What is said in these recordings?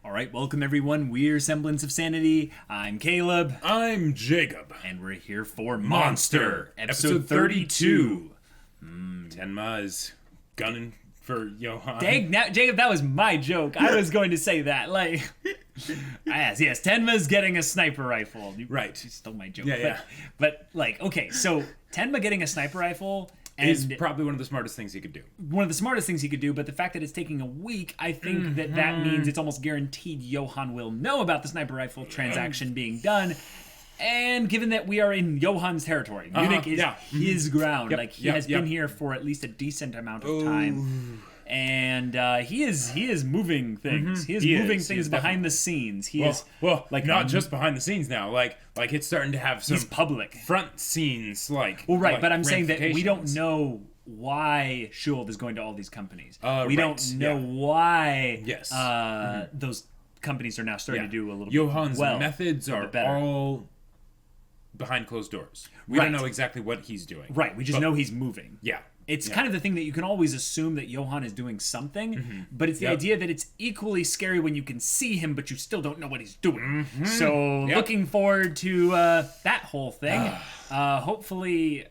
All right, welcome everyone. We're Semblance of Sanity. I'm Caleb. I'm Jacob. And we're here for Monster, episode 32. Tenma is gunning for Johan. Dang, now, Jacob, that was my joke. I was going to say that. Yes, Tenma's getting a sniper rifle. Right. You stole my joke. Yeah. But okay, so Tenma getting a sniper rifle is probably one of the smartest things he could do. One of the smartest things he could do, but the fact that it's taking a week, I think that means it's almost guaranteed Johan will know about the sniper rifle transaction being done. And given that we are in Johan's territory, Munich is his ground. Yep, he has been here for at least a decent amount of time. And he is moving things. He is moving things behind the scenes. He is not just behind the scenes now. Like it's starting to have some public front scenes. But I'm saying that we don't know why Schuld is going to all these companies. We don't know why. Yes. Those companies are now starting to do a little Johan's bit methods are all behind closed doors. We don't know exactly what he's doing. Right. We just know he's moving. Yeah. It's kind of the thing that you can always assume that Johan is doing something, but it's the idea that it's equally scary when you can see him, but you still don't know what he's doing. So looking forward to that whole thing. Hopefully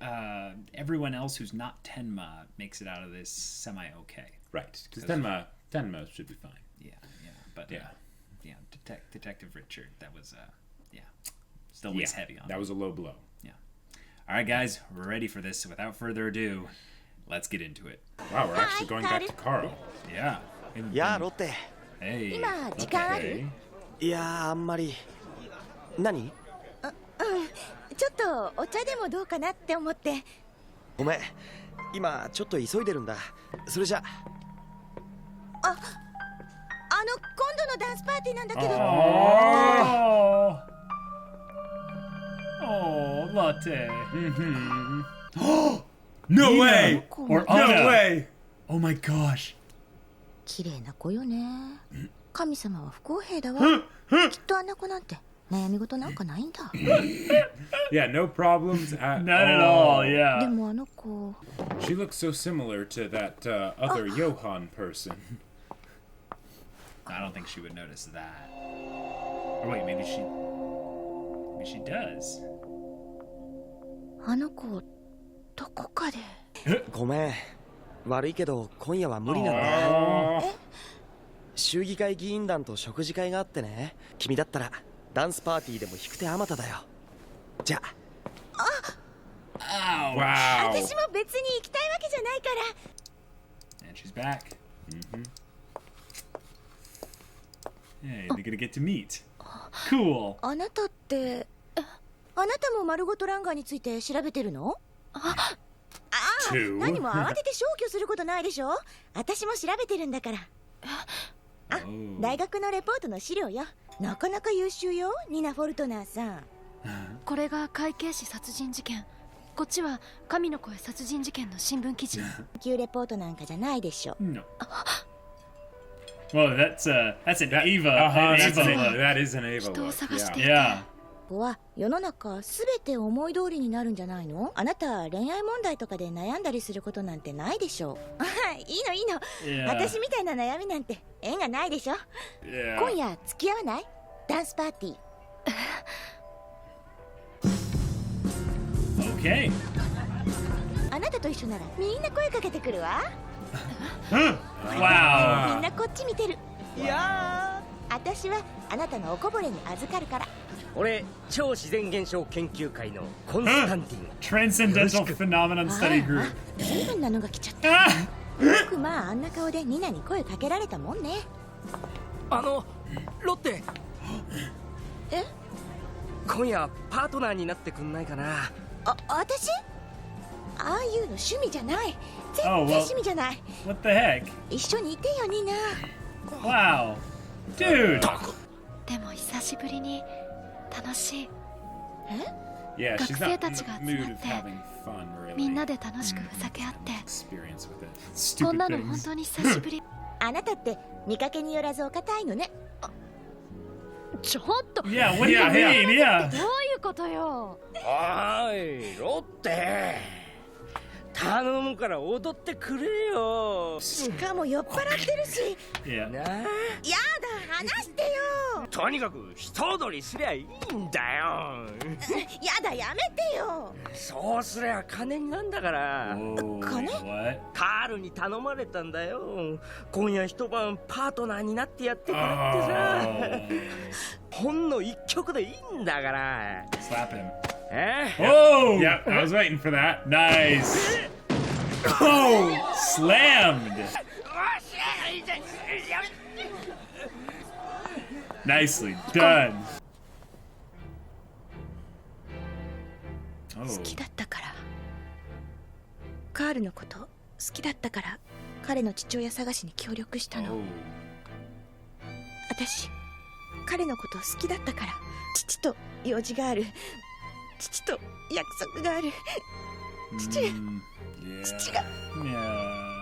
everyone else who's not Tenma makes it out of this semi-okay. Right, because Tenma should be fine. But Detective Richard, that was, still weighs heavy on that him. Was a low blow. Yeah. All right, guys, we're ready for this. So without further ado, let's get into it. Wow, we're actually going back to Carl. Yeah. Lotte. Hey. 今時間ある？いや、あんまり。何？ちょっとお茶でもどうかなって思って。ごめん。今ちょっと急いでるんだ。それじゃ。今度のダンスパーティーなんだけど。Oh, Lotte. No way! Or Anna. No way! Oh my gosh. 綺麗な子よね。神様は不公平だわ。きっとあんな子なんて悩み事なんかないんだ。Yeah, no problems at Not at all, yeah. でもあの子。She looks so similar to that other Johan person. I don't think she would notice that. Or wait, maybe she does. あの子どこかで。ごめん。悪いけど今夜は無理なんだ。州議会議員団と食事会があってね。君だったらダンスパーティーでも引く手あまただよ。じゃあ。Wow. 私も別に行きたいわけじゃないから。 And she's back. Hey, they're gonna get to meet. Cool. あなたって、あなたも丸ごとランガーについて調べてるの？何も慌てて消去することないでしょ？私も調べてるんだから。大学のレポートの資料よ。なかなか優秀よ、ニナ・フォルトナーさん。これが会計士殺人事件。こっちは神の声殺人事件の新聞記事。研究レポートなんかじゃないでしょ。No. Well, that's an Ava. That is an Ava. 人を探していて。Yeah. ここは世の中すべて思い通りになるんじゃないの？あなた恋愛問題とかで悩んだりすることなんてないでしょ？いいの。私みたいな悩みなんて縁がないでしょ？今夜付き合わない？ダンスパーティー。Okay. あなたと一緒ならみんな声かけてくるわ。Wow. みんなこっち見てる。いや私はあなたのおこぼれに預かるから。俺超自然現象研究会のコンスタンティン。 Transcendental Phenomenon Study Group. 随分なのが来ちゃった。よくまああんな顔でニナに声かけられたもんね。ロッテ。え？今夜パートナーになってくんないかな。私？ああいうの趣味じゃない。全然趣味じゃない。What the heck? 一緒にいてよニナ。Wow. Dude. でも久しぶりに楽しい。Yeah, 学 she's 生 not た in ち the が集 mood ま of って having fun, really. みんなで楽しくふざけ合って。 Experience with it. こん Stupid なの本 things. 当に久しぶり。あなたって見かけによらずお堅いのね。ちょっと。 Yeah, what do you mean? Yeah. どういうことよ。おいロッテ。頼むから踊ってくれよ。しかも酔っ払ってるし。Yeah. なあ、やだ、話してよ。とにかく人踊りすりゃいいんだよ。やだ、やめてよ。そうすりゃ金になんだから。 Whoa, 金？ what? カールに頼まれたんだよ。今夜一晩パートナーになってやってくれってさ。ほんの一曲でいいんだから。 Slap him. え？ Oh! Yeah, I was waiting for that. Nice. Oh! Slammed. Nicely done. 好 Oh. きだったから。カールのこと好きだったから彼の父親探しに協力したの。 Oh. 私彼のこと好きだったから。父と用事がある。父と約束がある。父、 Yeah. 父が Yeah.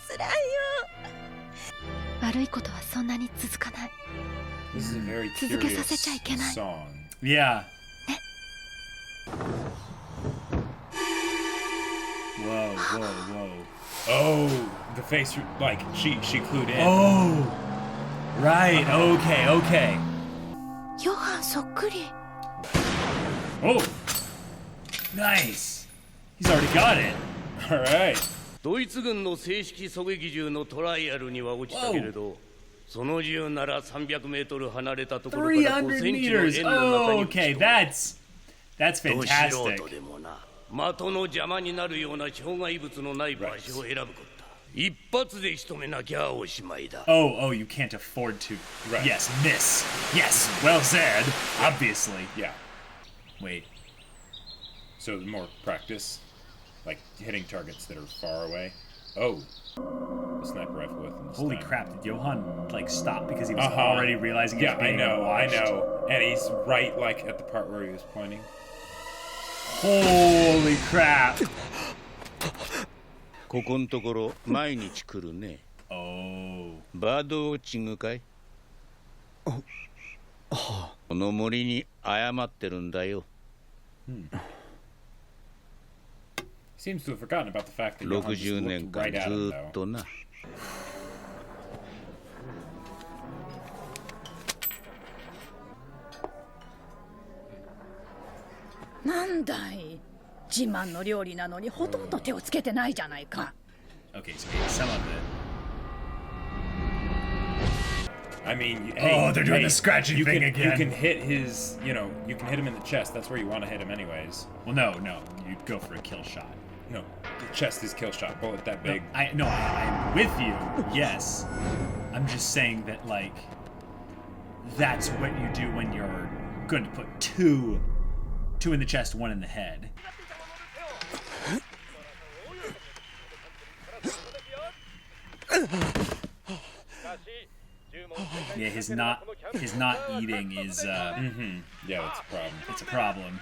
辛いよ。悪いことはそんなに続かない。 This is a very 続けさせ curious ちゃいけない。 song. Yeah. Whoa, whoa, whoa. Oh, the face, like she clued in. Oh. Right. Okay. Okay. ヨハンそっくり。 Oh. Nice. He's already got it. All right. ドイツ軍の正式狙撃銃のトライアルには落ちたけれど、その銃なら300メートル離れたところから5 300センチの meters. 円の中 Oh, に okay. 撃ち込む。 That's ど素 fantastic. 人でもな、的の邪魔になるような障害物のない場所を選ぶことだ。一発で仕留めなきゃおしまいだ。Oh, you can't afford to. Right. Yes, miss. Yes, well said. Obviously. Yeah. Wait. So more practice, like hitting targets that are far away. Oh, the sniper rifle with him. Holy crap! Did Johan like stop because he was already realizing? Yeah, he was being I watched? know. And he's right, like at the part where he was pointing. Holy crap! ここんところ毎日来るね。 Oh. バードウォッチングかい？この森に謝ってるんだよ。 Seems to have forgotten about the fact that Johan just 60年 looked 間 right ず at him, ーっ though. とな。なんだい、自慢の料理なのにほとんど手をつけてないじゃないか。 Okay, so maybe some of it. I mean, Oh, they're doing the scratching you thing can, again. You can hit his, you can hit him in the chest. That's where you want to hit him anyways. Well, no, you'd go for a kill shot. No, the chest is kill shot. Bullet that big. I'm with you. Yes, I'm just saying that like that's what you do when you're going to put two in the chest, one in the head. Yeah, his not eating is Yeah, that's a problem. it's a problem.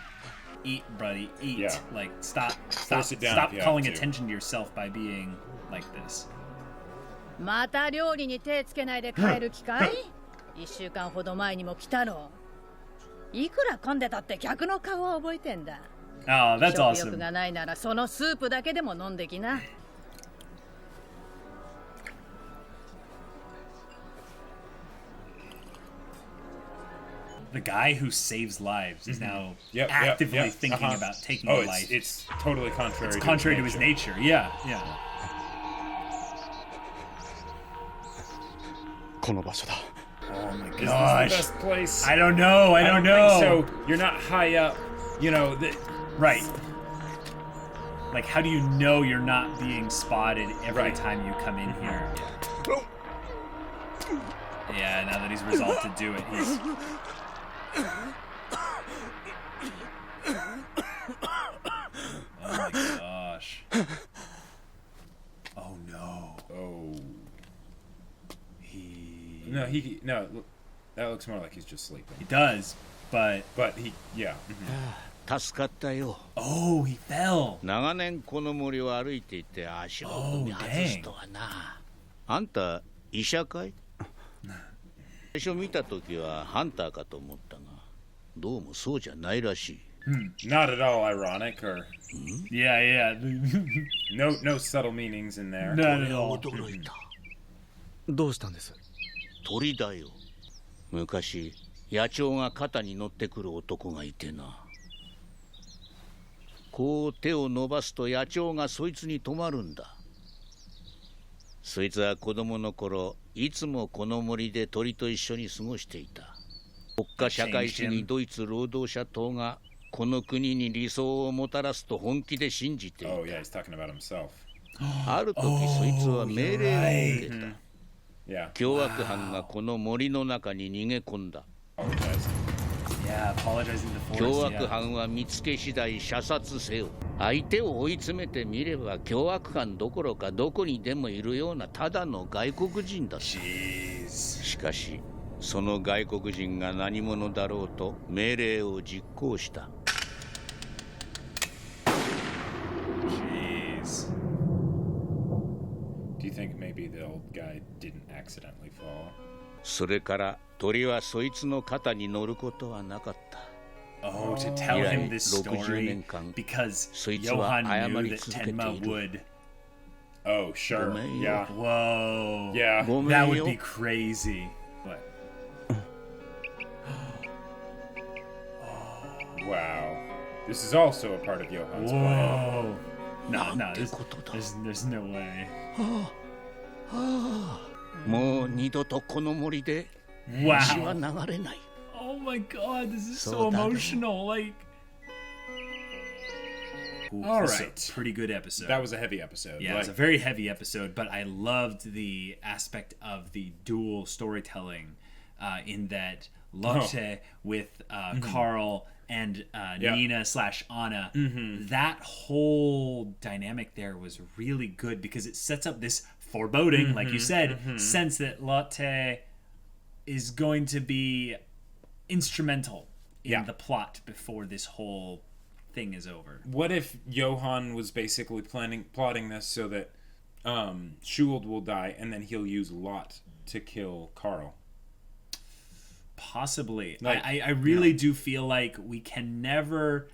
Eat, buddy, eat. Yeah. Like stop Force it down stop if you have calling to. attention to yourself by being like this. また料理に手つけないで帰る気かい？1週間ほど前にも来たろ。いくら混んでたって客の顔は覚えてんだ。 Oh, that's 食欲 awesome. がないならそのスープだけでも飲んできな。 The guy who saves lives is now Yep, actively yep, thinking uh-huh. about taking Oh, a life. it's totally contrary. It's contrary to his nature. Yeah. この場所だ。 Oh my Is this the gosh. best place? I don't know. I don't know. think so. You're not high up. You know. Right. Like, how do you know you're not being spotted every Right. time you come in here? Yeah, now that he's resolved to do it, he's... Oh my gosh. Oh no. Oh. He No. That looks more like he's just sleeping. does, but... But yeah. 助かったよ。 Oh, he fell. 長年この森を歩いていて足を踏み外すとはな。あんた医者かい？最初見た時はハンターかと思ったが、どうもそうじゃないらしい。Not at all ironic or Yeah. no subtle meanings in there. Not at all. 驚いたどうしたんです鳥だよ。昔野鳥が肩に乗ってくる男がいてな。こう手を伸ばすと野鳥がそいつに止まるんだ。そいつは子供の頃いつもこの森で鳥と一緒に過ごしていた。国家社会主義ドイツ労働者党がこの国に理想をもたらすと本気で信じていた。 Oh yeah, he's talking about himself. ある時そいつは命令を受けた。 Yeah. 凶悪犯がこの森の中に逃げ込んだ。 Yeah, apologizing to the 凶 forest. 悪 Yeah. 犯は見つけ次第射殺せよ。相手を追い詰めてみれば凶悪犯どころかどこにでもいるようなただの外国人だった。 Jeez. しかしその外国人が何者だろうと命令を実行した。 Jeez. Do you think maybe the old guy didn't accidentally fall? それから鳥はそいつの肩に乗ることはなかった。 Oh, to tell him this story because Johan knew that Tenma would. Oh, sure. Yeah. Whoa. Yeah. That would be crazy. What? Wow. This is also a part of Johan's plan. Whoa. No, there's no way. もう二度とこの森で Wow. 血は流れない。 Oh my god, this is so emotional. Like, All this is right. a pretty good episode. That was a heavy episode. Yeah, it was a very heavy episode, but I loved the aspect of the dual storytelling in that Lotte with Carl and Nina/Anna, that whole dynamic there was really good because it sets up this foreboding, like you said, sense that Lotte is going to be instrumental in the plot before this whole thing is over. What if Johan was basically plotting this so that Schuld will die and then he'll use Lotte to kill Carl? Possibly. Like, I really do feel like we can never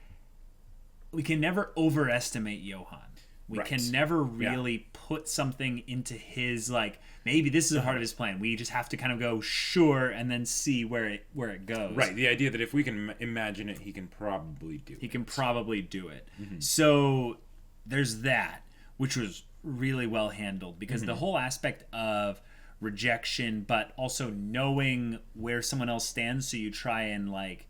overestimate Johan. We can never really put something into his, like, maybe this is a part of his plan. We just have to kind of go sure and then see where it goes. Right. The idea that if we can imagine it, he can probably do it. He can probably do it. So there's that, which was really well handled because the whole aspect of rejection, but also knowing where someone else stands, so you try and like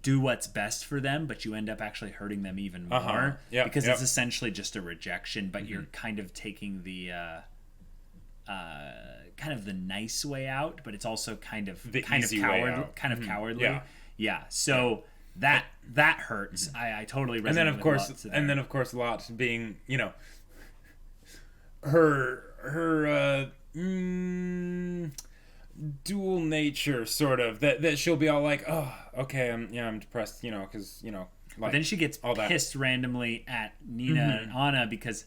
do what's best for them, but you end up actually hurting them even more because it's essentially just a rejection, but you're kind of taking the kind of the nice way out, but it's also kind of cowardly. Yeah. So that hurts. I totally resonate. And then of course Lotte being, you know, her dual nature, sort of, that she'll be all like, oh, okay, I'm depressed, you know, because, you know, like, but then she gets all pissed randomly at Nina and Anna because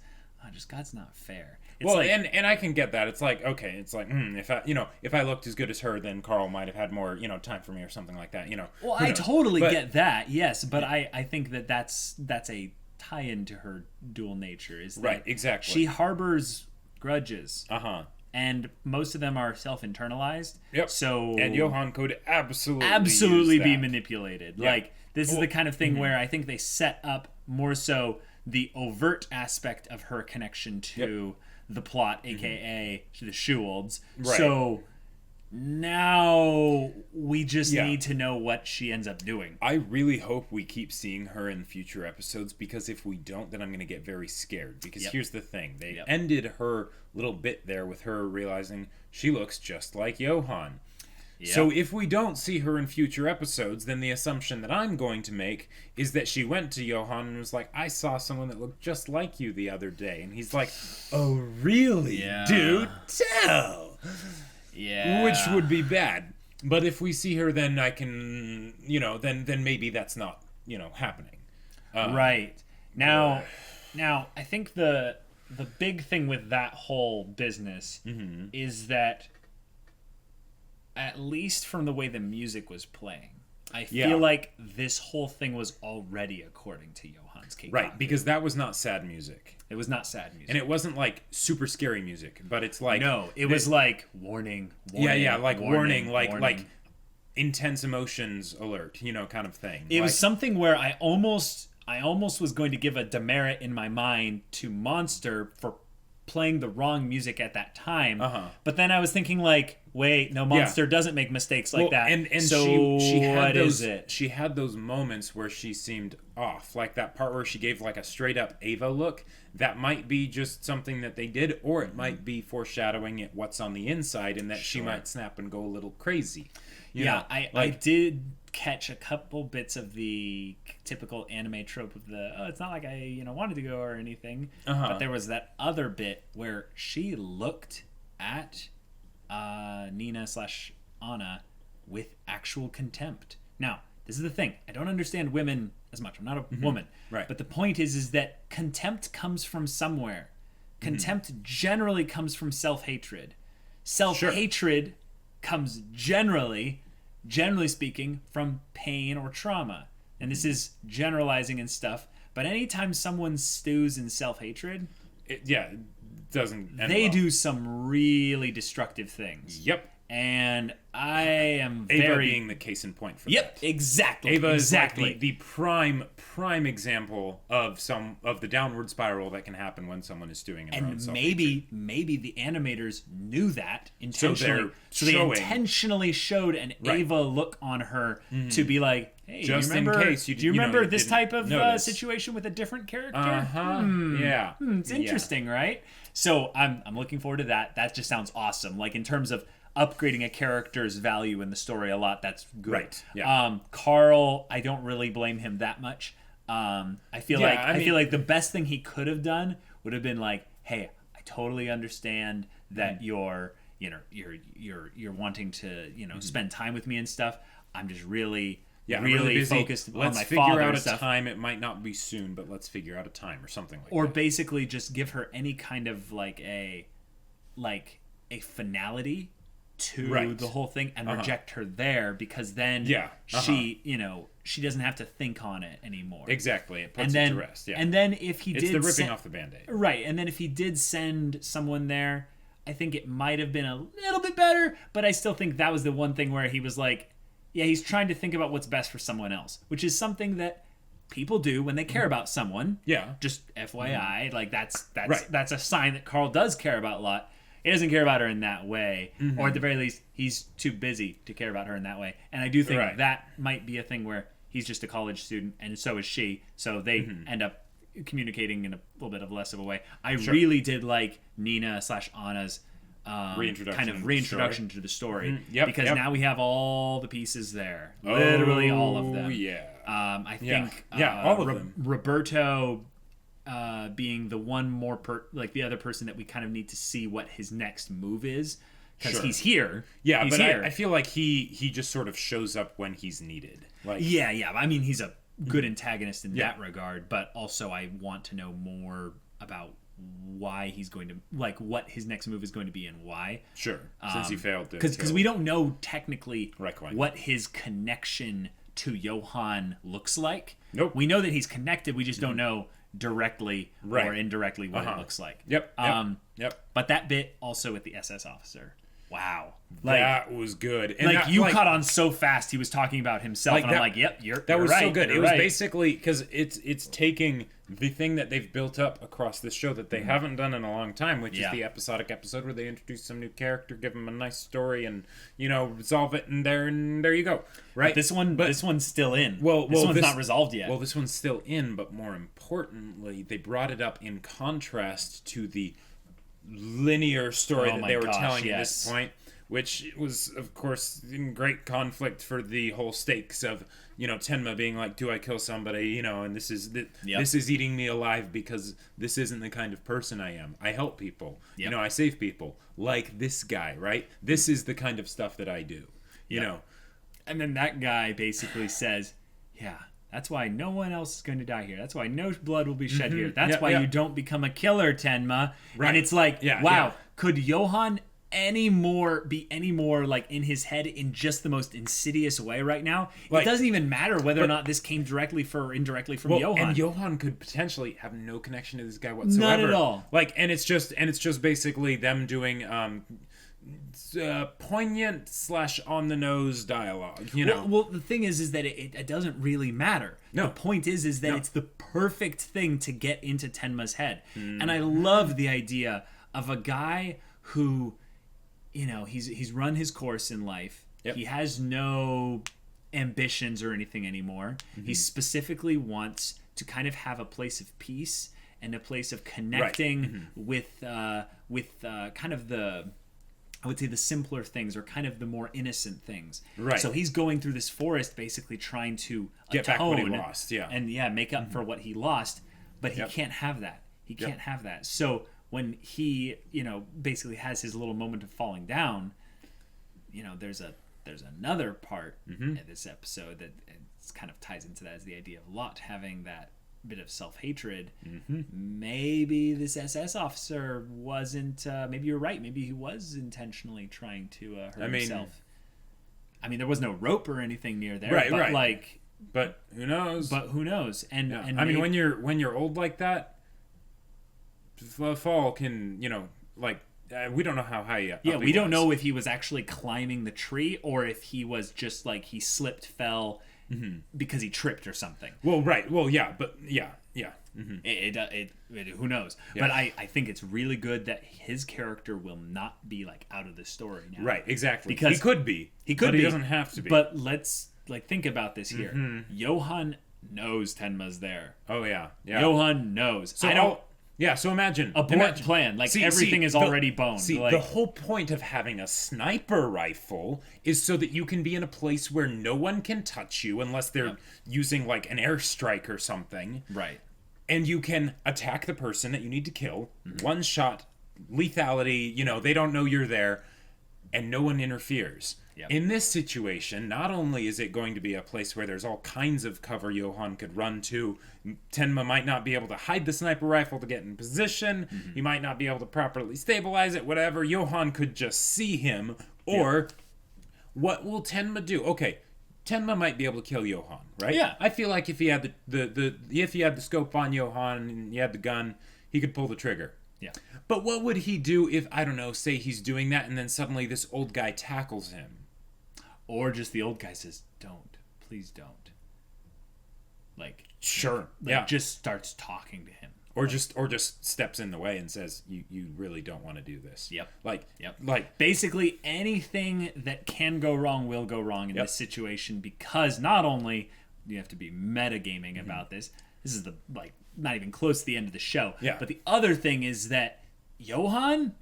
just God's not fair. It's well, like, and I can get that. It's like, okay, it's like, if I looked as good as her, then Carl might have had more, time for me or something like that, Well, I totally get that, yes, but I think that's a tie-in to her dual nature. Is that right, exactly. She harbors grudges. And most of them are self-internalized. Yep. So and Johan could absolutely be manipulated. Yeah. Like, this is the kind of thing where I think they set up more so the overt aspect of her connection to the plot, aka the Schulds. Right. So now we just need to know what she ends up doing. I really hope we keep seeing her in future episodes, because if we don't, then I'm going to get very scared. Because here's the thing. They ended her little bit there with her realizing she looks just like Johan. So if we don't see her in future episodes, then the assumption that I'm going to make is that she went to Johan and was like, I saw someone that looked just like you the other day. And he's like, oh, really? Dude, tell. Yeah. Which would be bad. But if we see her, then I can, then maybe that's not, happening. Right. Now, I think the big thing with that whole business is that, at least from the way the music was playing, I feel like this whole thing was already according to Johan's K-pop. Right, because that was not sad music. It was not sad music. And it wasn't like super scary music, but it's like... No, it was like warning, like warning, like warning. Intense emotions alert, you know, kind of thing. It was something where I almost was going to give a demerit in my mind to Monster for playing the wrong music at that time. But then I was thinking like, wait, no, Monster doesn't make mistakes like that. And so she had is those, it? She had those moments where she seemed off, like that part where she gave like a straight up Ava look. That might be just something that they did, or it might be foreshadowing it what's on the inside, and that she might snap and go a little crazy. You know, I did catch a couple bits of the typical anime trope of the it's not like I wanted to go or anything, but there was that other bit where she looked at Nina/Anna with actual contempt. Now, this is the thing, I don't understand women as much. I'm not a woman, right? But the point is that contempt comes from somewhere. Contempt generally comes from self-hatred. Self-hatred comes generally speaking, from pain or trauma. And this is generalizing and stuff, but anytime someone stews in self-hatred, it doesn't end they well. do some really destructive things. Yep. And I am Ava being the case in point for that. Exactly. Ava is like the prime example of the downward spiral that can happen when someone is stewing in their own self-hatred. Maybe the animators knew that intentionally. So they intentionally showed an Ava look on her to be like, hey, just do you remember, in case do you remember this type of situation with a different character? Yeah. It's interesting, right? So I'm looking forward to that. That just sounds awesome. Like in terms of upgrading a character's value in the story a lot, that's good. Right. Yeah. Carl, I don't really blame him that much. I feel like the best thing he could have done would have been like, hey, I totally understand that you're wanting to spend time with me and stuff. I'm just really busy. Focused on my father. Let's figure out a stuff. time. It might not be soon, but let's figure out a time or something like that. Or basically just give her any kind of like a finality to the whole thing and reject her there, because then she doesn't have to think on it anymore. Exactly. It puts it to rest. Yeah. And then if he it's the ripping off the Band-Aid. Right. And then if he did send someone there, I think it might have been a little bit better, but I still think that was the one thing where he was like, yeah, he's trying to think about what's best for someone else, which is something that people do when they care about someone. Yeah. Just FYI, like that's a sign that Carl does care about a lot. He doesn't care about her in that way, or at the very least, he's too busy to care about her in that way. And I do think that might be a thing where he's just a college student, and so is she, so they end up communicating in a little bit of less of a way. I really did like Nina/Anna's reintroduction to the story, because now we have all the pieces there, literally all of them. I think all of them. Roberto being the one more the other person that we kind of need to see what his next move is, because he's here. Yeah, he's here. I feel like he just sort of shows up when he's needed. Like I mean, he's a good antagonist in that regard, but also I want to know more about why he's going to, like, what his next move is going to be and why. Sure, since he failed to. Because we don't know technically what his connection to Johan looks like. Nope. We know that he's connected. We just don't know directly or indirectly what it looks like. Yep. But that bit also with the SS officer. Wow. That was good. And like, you caught on so fast he was talking about himself, and I'm like, yep, that was right, so good. It was right. basically, because it's taking the thing that they've built up across this show that they haven't done in a long time, which is the episodic episode where they introduce some new character, give them a nice story, and resolve it, and there you go. Right. But this one's still in. This one's not resolved yet. Well, this one's still in, but more importantly, they brought it up in contrast to the linear story that they were telling at this point, which was, of course, in great conflict for the whole stakes of Tenma being like, do I kill somebody, and this is eating me alive because this isn't the kind of person I am. I help people, I save people, like this guy, right? This is the kind of stuff that I do, you know. And then that guy basically says, that's why no one else is going to die here. That's why no blood will be shed here. That's why you don't become a killer, Tenma. Right. And it's like, wow, could Johan any more like in his head in just the most insidious way right now. Like, it doesn't even matter whether or not this came directly or indirectly from Johan. And Johan could potentially have no connection to this guy whatsoever. None at all. Like, and it's just basically them doing poignant / on the nose dialogue. You know. Well, the thing is that it doesn't really matter. No. The point is that it's the perfect thing to get into Tenma's head, and I love the idea of a guy who, you know, he's run his course in life. Yep. He has no ambitions or anything anymore. He specifically wants to kind of have a place of peace and a place of connecting with kind of the, I would say, the simpler things or kind of the more innocent things. Right. So he's going through this forest basically trying to get back what he lost, and make up for what he lost, but he can't have that. He can't have that. So when he, you know, basically has his little moment of falling down, you know, there's another part in this episode that kind of ties into that, as the idea of Lotte having that bit of self-hatred. Maybe this SS officer wasn't, maybe you're right, maybe he was intentionally trying to hurt himself. I mean, there was no rope or anything near there, but who knows? And I mean, when you're old like that, fall can, you know, like, we don't know how high we don't know if he was actually climbing the tree or if he was just like he slipped, fell because he tripped or something. Well, right. Well, yeah, but yeah. Who knows? Yeah. But I think it's really good that his character will not be like out of the story now. Right, exactly. Because he could be. But he doesn't have to be. But let's like think about this here. Johan knows Tenma's there. Oh yeah. Johan knows. So imagine plan. Like everything is already boned. The whole point of having a sniper rifle is so that you can be in a place where no one can touch you unless they're using like an airstrike or something. Right. And you can attack the person that you need to kill. One shot, lethality, you know, they don't know you're there, and no one interferes. Yep. In this situation, not only is it going to be a place where there's all kinds of cover Johan could run to, Tenma might not be able to hide the sniper rifle to get in position, he might not be able to properly stabilize it, whatever, Johan could just see him, or what will Tenma do? Okay, Tenma might be able to kill Johan, right? Yeah. I feel like if he had the scope on Johan and he had the gun, he could pull the trigger. Yeah. But what would he do if, I don't know, say he's doing that and then suddenly this old guy tackles him? Or just the old guy says, "Don't. Please don't." Like, sure. Just starts talking to him. Or just steps in the way and says, you really don't want to do this. Yep. Like basically anything that can go wrong will go wrong in this situation, because not only you have to be metagaming about this is the not even close to the end of the show. Yeah. But the other thing is that Johan,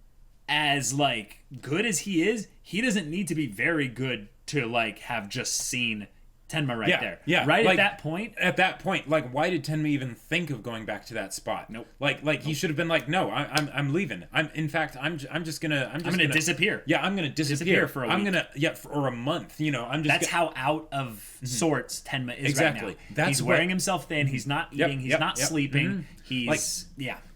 as like good as he is, he doesn't need to be very good to like have just seen Tenma there. Yeah. Right, like, at that point, like, why did Tenma even think of going back to that spot? Nope. Like he should have been like, no, I'm leaving. I'm just gonna disappear. Yeah, I'm gonna disappear for a week. For a month. You know, That's how out of sorts Tenma is exactly. right now. He's wearing himself thin. He's not eating. He's not sleeping. He's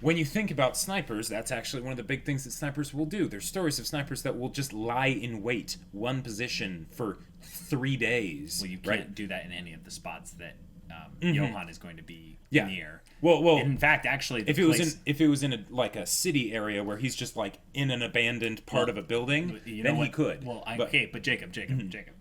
When you think about snipers, that's actually one of the big things that snipers will do. There's stories of snipers that will just lie in wait, one position for 3 days. Well, you can't do that in any of the spots that Johan is going to be near. Well, in fact, actually, if it was in a city area where he's just like in an abandoned part of a building, then he could. Well, but Jacob.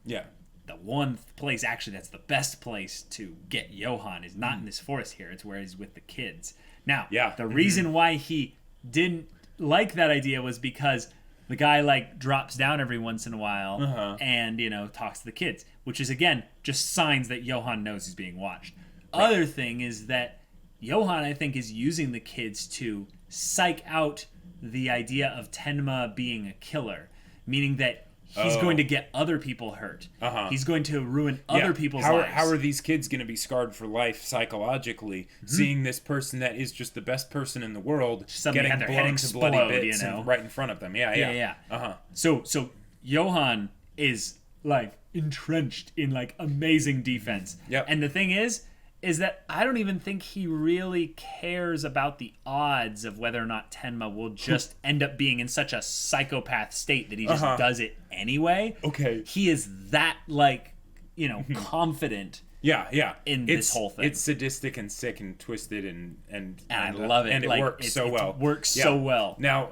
Yeah. The one place actually that's the best place to get Johan is not in this forest here. It's where he's with the kids. Now, the reason why he didn't like that idea was because the guy like drops down every once in a while and, you know, talks to the kids, which is again just signs that Johan knows he's being watched. Right. Other thing is that Johan, I think, is using the kids to psych out the idea of Tenma being a killer, meaning that he's going to get other people hurt. He's going to ruin other people's lives. How are these kids going to be scarred for life psychologically, seeing this person that is just the best person in the world getting blown to bloody bits right in front of them? Yeah. So Johan is like entrenched in like amazing defense. Yep. And the thing is is that I don't even think he really cares about the odds of whether or not Tenma will just end up being in such a psychopath state that he just does it anyway. Okay. He is that, like, you know, confident. Yeah. In this whole thing. It's sadistic and sick and twisted and I love it. And it like, works so well. It works so well. Now,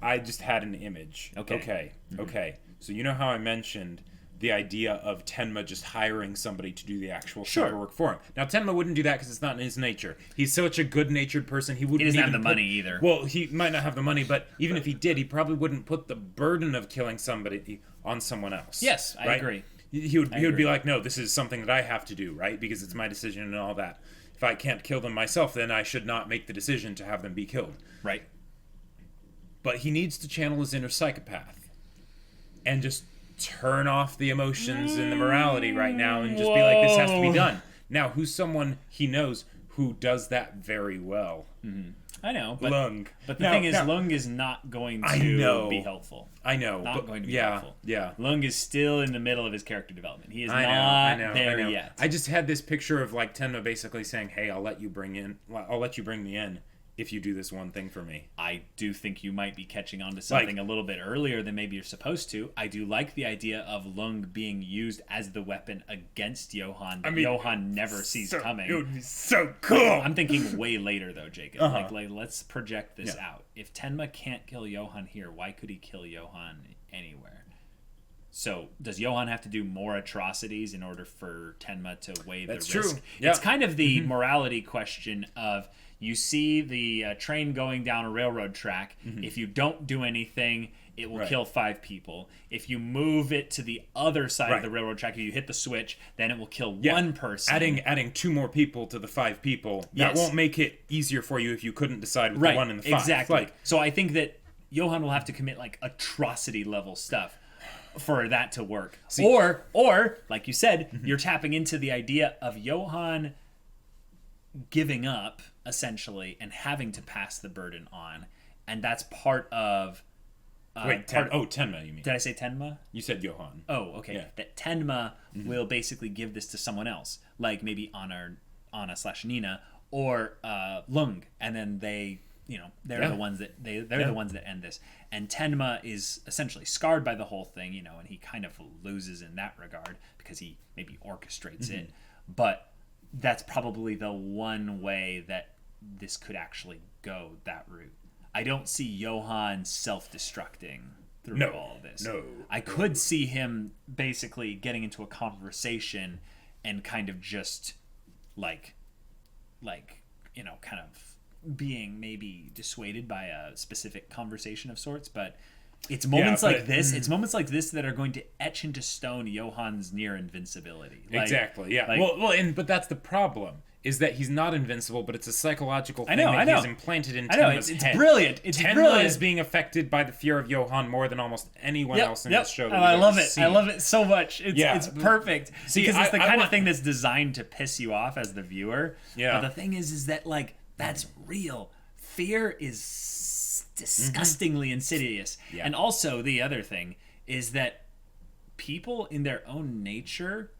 I just had an image. Okay. Okay. So you know how I mentioned the idea of Tenma just hiring somebody to do the actual cyber work for him. Now, Tenma wouldn't do that because it's not in his nature. He's such a good-natured person. He wouldn't doesn't even have the money either. Well, he might not have the money, but even if he did, he probably wouldn't put the burden of killing somebody on someone else. Yes, I agree. He would be like, no, this is something that I have to do, right? Because it's my decision and all that. If I can't kill them myself, then I should not make the decision to have them be killed. Right. But he needs to channel his inner psychopath and just turn off the emotions and the morality right now and just be like, this has to be done. Now, who's someone he knows who does that very well? I know, but Lung. But the thing is, Lung is not going to be helpful. I know. Not going to be helpful. Yeah. Lung is still in the middle of his character development. He is I not know, there yet. I just had this picture of like Tenma basically saying, "Hey, I'll let you bring me in if you do this one thing for me." I do think you might be catching on to something a little bit earlier than maybe you're supposed to. I do like the idea of Lung being used as the weapon against Johan that Johan never sees coming. It would be so cool. I'm thinking way later though, Jacob. Like let's project this out. If Tenma can't kill Johan here, why could he kill Johan anywhere? So does Johan have to do more atrocities in order for Tenma to weigh the risk? True. Yeah. It's kind of the morality question of, you see the train going down a railroad track. If you don't do anything, it will kill 5 people. If you move it to the other side of the railroad track, if you hit the switch, then it will kill 1 person. Adding 2 more people to the 5 people, that won't make it easier for you if you couldn't decide with the 1 and the 5. Exactly. So I think that Johan will have to commit like atrocity level stuff for that to work. Or like you said, you're tapping into the idea of Johan giving up essentially and having to pass the burden on, and that's part of Tenma, you mean? Did I say Tenma? You said Johan. Oh, okay. Yeah. That Tenma will basically give this to someone else, like maybe Anna/Nina or Lung, and then they, they're the ones that they're the ones that end this. And Tenma is essentially scarred by the whole thing, and he kind of loses in that regard because he maybe orchestrates it, but that's probably the one way that this could actually go that route. I don't see Johan self-destructing through all of this. No. I could see him basically getting into a conversation and kind of just like kind of being maybe dissuaded by a specific conversation of sorts, but it's moments like this. It's moments like this that are going to etch into stone Johan's near invincibility. Exactly. Yeah. But that's the problem. Is that he's not invincible, but it's a psychological thing that he's implanted in Tenma's head. It's brilliant. Tenma is being affected by the fear of Johan more than almost anyone else in this show. And I love it. Seen. I love it so much. It's perfect. See, because it's the kind of thing that's designed to piss you off as the viewer. Yeah. But the thing is that like that's real. Fear is disgustingly insidious. Yeah. And also the other thing is that people in their own nature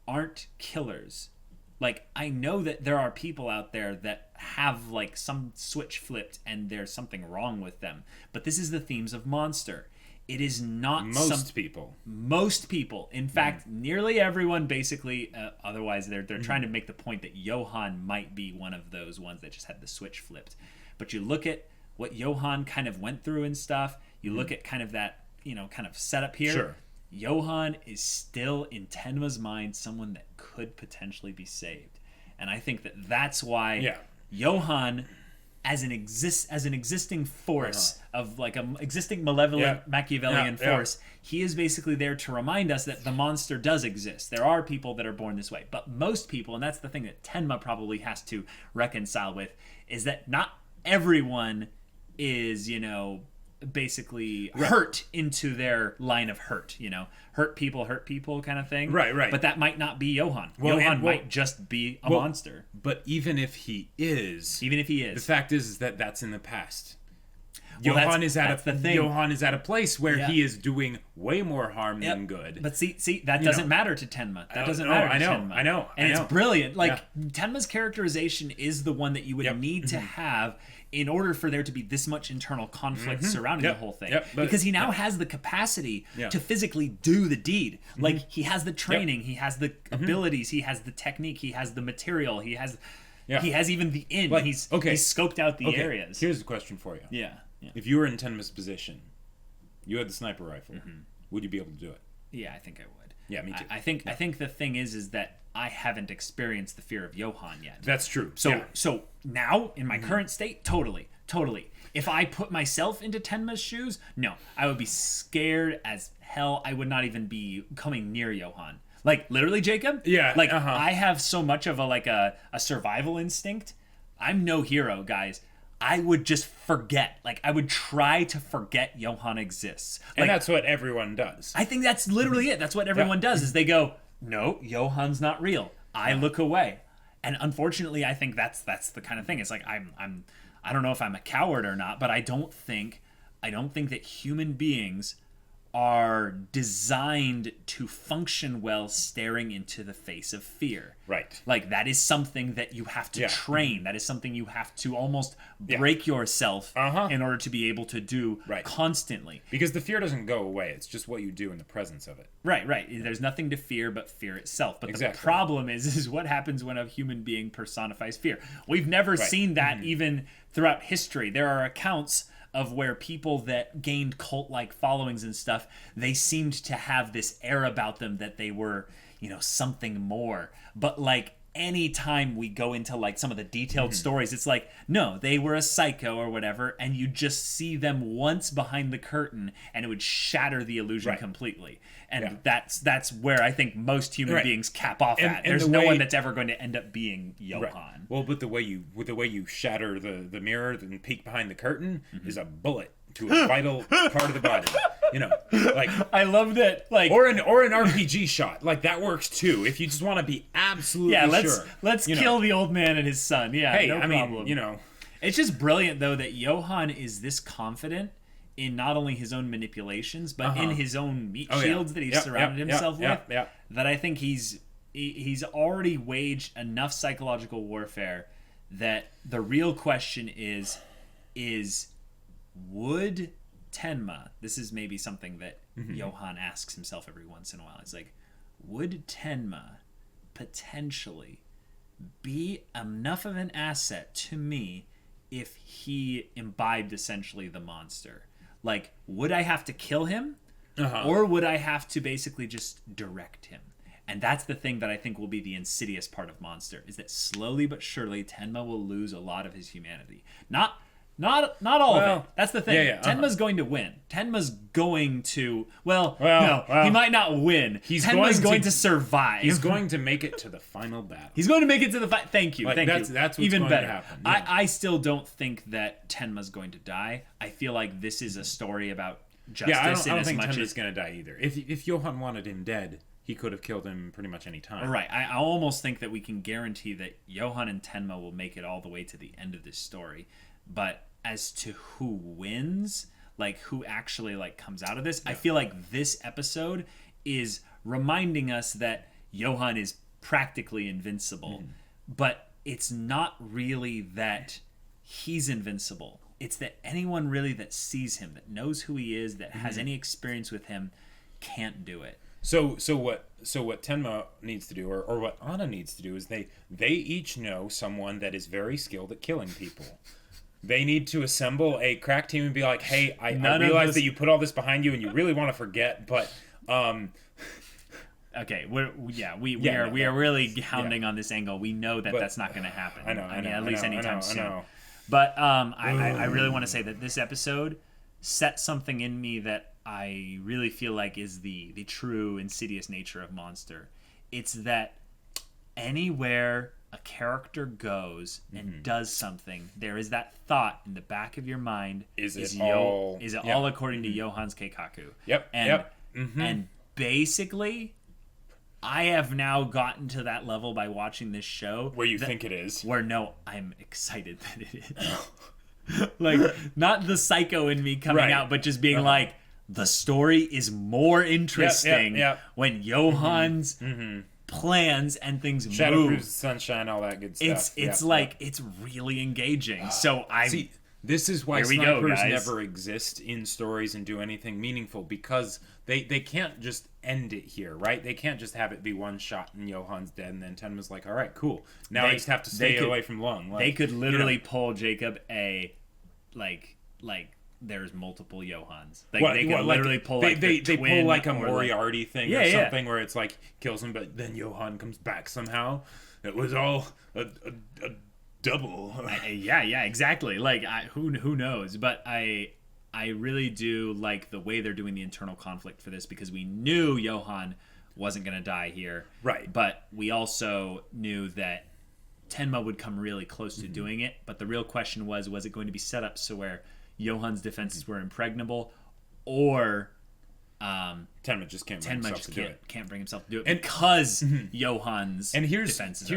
aren't killers. Like, I know that there are people out there that have, like, some switch flipped and there's something wrong with them. But this is the themes of Monster. It is not Most people. In fact, nearly everyone, basically. Otherwise, they're trying to make the point that Johan might be one of those ones that just had the switch flipped. But you look at what Johan kind of went through and stuff. You look at kind of that, kind of setup here. Sure. Johan is still, in Tenma's mind, someone that could potentially be saved. And I think that that's why Johan, as an existing force of like an existing malevolent Machiavellian force, he is basically there to remind us that the monster does exist. There are people that are born this way. But most people, and that's the thing that Tenma probably has to reconcile with, is that not everyone is, basically hurt into their line of hurt, hurt people kind of thing. Right. But that might not be Johan. Johan might just be a monster. But even if he is, the fact is that that's in the past. Johan is at a place where he is doing way more harm than good. But see, that doesn't matter to Tenma. That doesn't matter to Tenma. I know. And it's brilliant. Like, Tenma's characterization is the one that you would need to have in order for there to be this much internal conflict surrounding the whole thing. Because he now has the capacity to physically do the deed. Like, he has the training, he has the abilities, he has the technique, he has the material, he has even the inn. Like, he's scoped out the areas. Here's a question for you. Yeah. If you were in Tenma's position, you had the sniper rifle, would you be able to do it? Yeah, I think I would. Yeah, me too. I think the thing is that I haven't experienced the fear of Johan yet. That's true. So now in my current state, totally. If I put myself into Tenma's shoes, no, I would be scared as hell. I would not even be coming near Johan. Like, literally, Jacob. Yeah. Like, I have so much of a survival instinct. I'm no hero, guys. I would just forget. Like, I would try to forget Johan exists. Like, and that's what everyone does. I think that's literally it. That's what everyone does, is they go, no, Johan's not real. I look away. And unfortunately, I think that's the kind of thing. It's like, I don't know if I'm a coward or not, but I don't think that human beings are designed to function well staring into the face of fear. Right. Like, that is something that you have to train. That is something you have to almost break yourself in order to be able to do constantly. Because the fear doesn't go away. It's just what you do in the presence of it. Right. There's nothing to fear but fear itself. But the problem is what happens when a human being personifies fear. We've never seen that even throughout history. There are accounts of where people that gained cult-like followings and stuff, they seemed to have this air about them that they were, something more. But like, anytime we go into like some of the detailed stories, it's like, no, they were a psycho or whatever, and you just see them once behind the curtain and it would shatter the illusion completely. And that's where I think most human beings cap off at. There's no one that's ever going to end up being Johan. Right. Well, but the way you shatter the mirror and peek behind the curtain is a bullet to a vital part of the body. Like, I love that. Like, or an RPG shot, like that works too. If you just want to be absolutely sure. Let's kill the old man and his son. Yeah, hey, no problem. I mean, it's just brilliant though that Johan is this confident in not only his own manipulations but in his own meat shields that he's surrounded himself with. That I think he's already waged enough psychological warfare that the real question is would Tenma, this is maybe something that Johan asks himself every once in a while. It's like, would Tenma potentially be enough of an asset to me if he imbibed essentially the monster? Like, would I have to kill him? Or would I have to basically just direct him? And that's the thing that I think will be the insidious part of Monster, is that slowly but surely Tenma will lose a lot of his humanity. Not all of it. That's the thing. Tenma's going to win. Tenma's going to... he might not win. Tenma's going to survive. He's going to make it to the final battle. He's going to make it to the fight. Thank you. That's what's even going to happen. Yeah. I still don't think that Tenma's going to die. I feel like this is a story about justice. I don't think Tenma's going to die either. If Johan wanted him dead, he could have killed him pretty much any time. Right. I almost think that we can guarantee that Johan and Tenma will make it all the way to the end of this story. But as to who wins, like who actually like comes out of this, I feel like this episode is reminding us that Johan is practically invincible. But it's not really that he's invincible. It's that anyone really that sees him, that knows who he is, that has any experience with him, can't do it. So what Tenma needs to do, or what Anna needs to do, is they each know someone that is very skilled at killing people. They need to assemble a crack team and be like, hey, I realize that you put all this behind you and you really want to forget, but okay, we are really hounding on this angle. We know that that's not going to happen. I know, at least anytime soon. But I really want to say that this episode set something in me that I really feel like is the true insidious nature of Monster. It's that anywhere a character goes and does something, there is that thought in the back of your mind: is it all according to Johan's Keikaku? And basically, I have now gotten to that level by watching this show where you think it is. Where no, I'm excited that it is. Like, not the psycho in me coming out, but just being like, the story is more interesting when Johan's plans and things Shadow move. proves sunshine, all that good stuff. It's like it's really engaging. So I see. This is why snipers never exist in stories and do anything meaningful, because they can't just end it here, right? They can't just have it be one shot and Johan's dead and then Tenma's like, all right, cool. Now I just have to stay away from Lung. Like, they could literally pull Jacob like there's multiple Johans. Like, they could literally pull like they pull like a or Moriarty thing or something where it's like kills him, but then Johan comes back somehow. It was all a double. Yeah, exactly. Like, who knows? But I really do like the way they're doing the internal conflict for this, because we knew Johan wasn't going to die here. Right. But we also knew that Tenma would come really close to doing it. But the real question was it going to be set up so where Johan's defenses were impregnable, or Tenma just can't bring himself to do it, because Johan's here's defenses are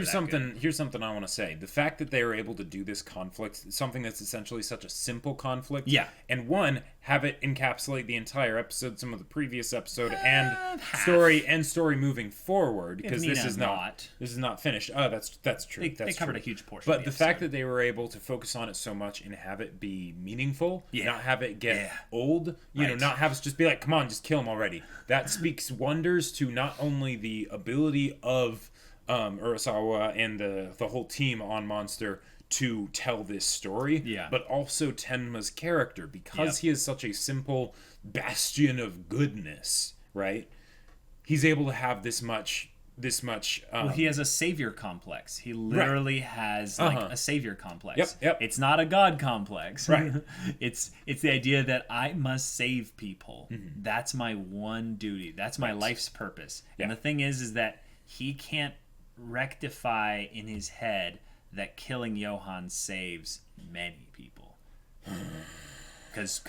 here's something I want to say. The fact that they were able to do this conflict, something that's essentially such a simple conflict, and have it encapsulate the entire episode, some of the previous episode, and story moving forward, because this is not finished. Oh, that's true. They covered a huge portion. But the fact that they were able to focus on it so much and have it be meaningful, not have it get old, not have us just be like, come on, just kill him already. That speaks wonders to not only the ability of Urasawa and the whole team on Monster to tell this story, but also Tenma's character, because he is such a simple bastion of goodness, right? He's able to have this much he has a savior complex. He literally has like a savior complex. Yep. It's not a god complex. Right. it's the idea that I must save people. That's my one duty. That's my life's purpose. And the thing is that he can't rectify in his head that killing Johan saves many people. Because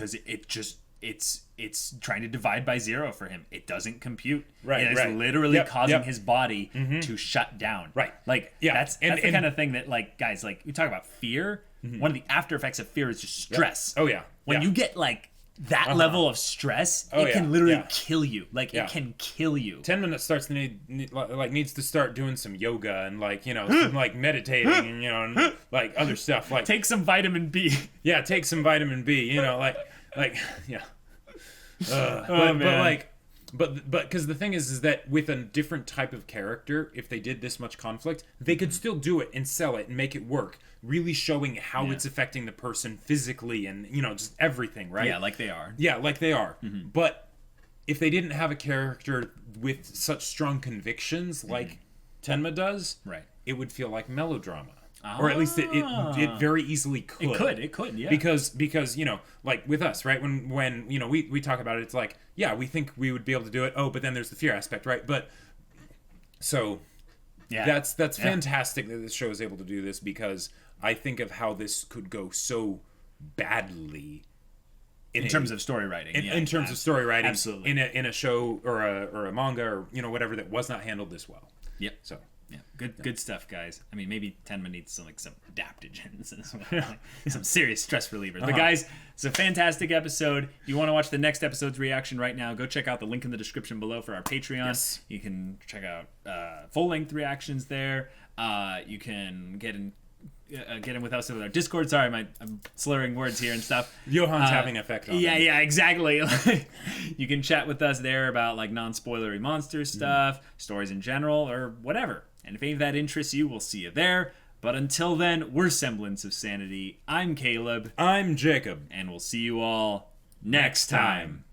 it's trying to divide by zero for him. It doesn't compute. Right. It is literally causing his body to shut down. Right. Like, that's the kind of thing that, like, guys, like, we talk about fear. One of the after effects of fear is just stress. Oh yeah. When you get like that level of stress, it can literally kill you. Like, it can kill you. Tenma needs to start doing some yoga and some like meditating and and like other stuff. Like, take some vitamin B. Yeah, take some vitamin B. But because the thing is that with a different type of character, if they did this much conflict, they could still do it and sell it and make it work, really showing how it's affecting the person physically and just everything, right? Yeah, like they are. But if they didn't have a character with such strong convictions like Tenma does, it would feel like melodrama. Or at least it very easily could. It could, yeah. Because like with us, right? When we talk about it, it's like, yeah, we think we would be able to do it. Oh, but then there's the fear aspect, right? But so that's fantastic that this show is able to do this, because I think of how this could go so badly in terms of story writing. In terms of story writing, absolutely. In a show or a manga or whatever that was not handled this well. Yep. So. Yeah, good stuff, guys. I mean, maybe Tenma needs some adaptogens as well, some serious stress relievers. But guys, it's a fantastic episode. If you want to watch the next episode's reaction right now, go check out the link in the description below for our Patreon. Yes. You can check out full-length reactions there. You can get in with us with our Discord. Sorry, I'm slurring words here and stuff. Johan's having an effect on them. Yeah, exactly. You can chat with us there about like non-spoilery monster stuff, stories in general, or whatever. And if any of that interests you, we'll see you there. But until then, we're Semblance of Sanity. I'm Caleb. I'm Jacob. And we'll see you all next time.